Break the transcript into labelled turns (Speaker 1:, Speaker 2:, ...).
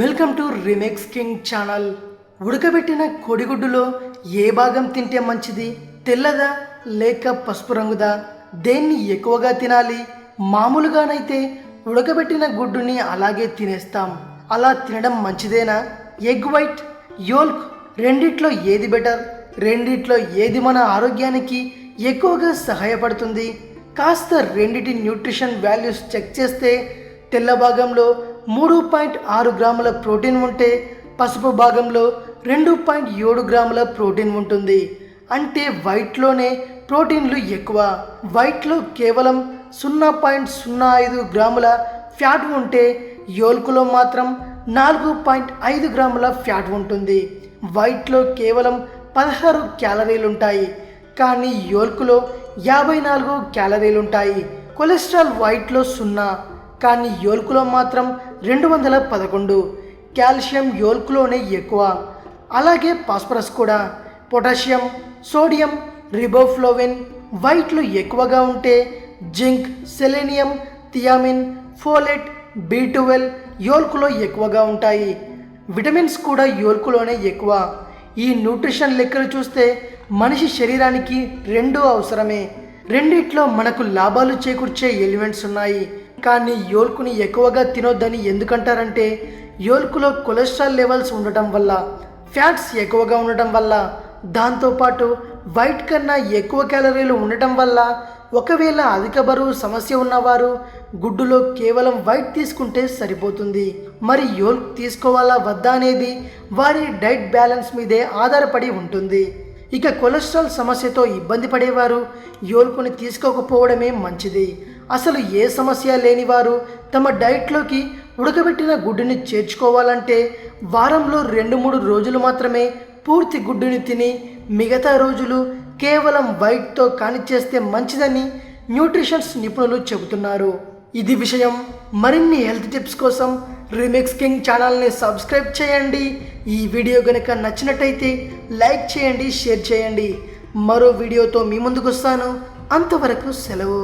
Speaker 1: Welcome to remix king channel. ఉడకబెట్టిన కోడిగుడ్డులో ఏ భాగం తింటే మంచిది? తెల్లదా లేక పసుపు రంగుదా? దేన్ని ఎక్కువగా తినాలి? మామూలుగానైతే ఉడకబెట్టిన గుడ్డుని అలాగే తినేస్తాం. అలా తినడం మంచిదేనా? ఎగ్ వైట్, యోల్క్ రెండిట్లో ఏది బెటర్? రెండిట్లో ఏది మన ఆరోగ్యానికి ఎక్కువగా సహాయపడుతుంది? కాస్త రెండిటి న్యూట్రిషన్ వాల్యూస్ చెక్ చేస్తే తెల్ల భాగంలో 3.6 గ్రాముల ప్రోటీన్ ఉంటే పసుపు భాగంలో 2.7 గ్రాముల ప్రోటీన్ ఉంటుంది. అంటే వైట్లోనే ప్రోటీన్లు ఎక్కువ. వైట్లో కేవలం 0.05 గ్రాముల ఫ్యాట్ ఉంటే యోల్కులో మాత్రం 4.5 గ్రాముల ఫ్యాట్ ఉంటుంది. వైట్లో కేవలం 16 క్యాలరీలు ఉంటాయి, కానీ యోల్కులో 54 క్యాలరీలు ఉంటాయి. కొలెస్ట్రాల్ వైట్లో 0, కానీ యోల్కులో మాత్రం 211. కాల్షియం యోల్కులోనే ఎక్కువ, అలాగే ఫాస్ఫరస్ కూడా. పొటాషియం, సోడియం, రిబోఫ్లోవిన్ వైట్లు ఎక్కువగా ఉంటే zinc, selenium, thiamine, folate, B12 యోల్కులో ఎక్కువగా ఉంటాయి. విటమిన్స్ కూడా యోల్కులోనే ఎక్కువ. ఈ న్యూట్రిషన్ లెక్కలు చూస్తే మనిషి శరీరానికి 2 అవసరమే. రెండిట్లో మనకు లాభాలు చేకూర్చే ఎలిమెంట్స్ ఉన్నాయి. కానీ యోల్కుని ఎక్కువగా తినొద్దని ఎందుకంటారంటే యోల్కులో కొలెస్ట్రాల్ లెవెల్స్ ఉండటం వల్ల, ఫ్యాట్స్ ఎక్కువగా ఉండటం వల్ల, దాంతోపాటు వైట్ కన్నా ఎక్కువ క్యాలరీలు ఉండటం వల్ల ఒకవేళ అధిక బరువు సమస్య ఉన్నవారు గుడ్డులో కేవలం వైట్ తీసుకుంటే సరిపోతుంది. మరి యోల్క్ తీసుకోవాలా వద్దా అనేది వారి డైట్ బ్యాలెన్స్ మీదే ఆధారపడి ఉంటుంది. ఇక కొలెస్ట్రాల్ సమస్యతో ఇబ్బంది పడేవారు యోల్కుని తీసుకోకపోవడమే మంచిది. అసలు ఏ సమస్య లేనివారు తమ డైట్లోకి ఉడకబెట్టిన గుడ్డుని చేర్చుకోవాలంటే వారంలో 2-3 రోజులు మాత్రమే పూర్తి గుడ్డుని తిని మిగతా రోజులు కేవలం వైట్తో కానిచ్చేస్తే మంచిదని న్యూట్రిషన్స్ నిపుణులు చెబుతున్నారు. ఇది విషయం. మరిన్ని హెల్త్ టిప్స్ కోసం రిమిక్స్ కింగ్ ఛానల్ని సబ్స్క్రైబ్ చేయండి. ఈ వీడియో కనుక నచ్చినట్టయితే లైక్ చేయండి, షేర్ చేయండి. మరో వీడియోతో మీ ముందుకు వస్తాను. అంతవరకు సెలవు.